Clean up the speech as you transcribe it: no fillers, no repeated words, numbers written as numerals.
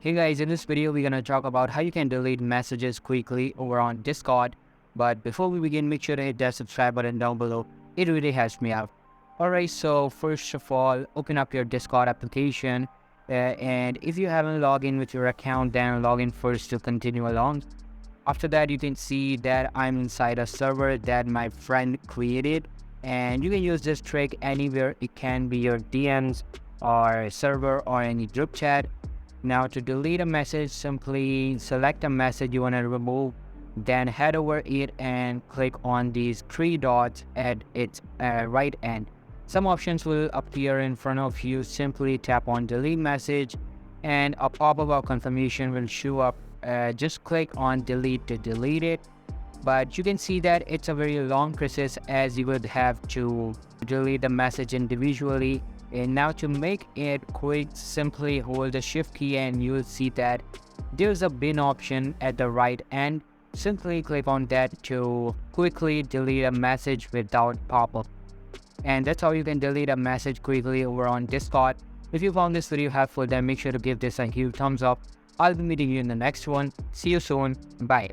Hey guys, in this video, we're gonna talk about how you can delete messages quickly over on Discord. But before we begin, make sure to hit that subscribe button down below. It really helps me out. Alright, so first of all, open up your Discord application. And if you haven't logged in with your account, then log in first to continue along. After that, you can see that I'm inside a server that my friend created. And you can use this trick anywhere. It can be your DMs or server or any group chat. Now to delete a message, simply select a message you want to remove, then head over it and click on these three dots at its right end. Some options will appear in front of you. Simply tap on delete message and a pop-up of confirmation will show up. Just click on delete to delete it. But you can see that it's a very long process as you would have to delete the message individually. And now to make it quick, simply hold the shift key and you'll see that there's a bin option at the right end. Simply click on that to quickly delete a message without pop-up. And that's how you can delete a message quickly over on Discord. If you found this video helpful, then make sure to give this a huge thumbs up. I'll be meeting you in the next one. See you soon. Bye.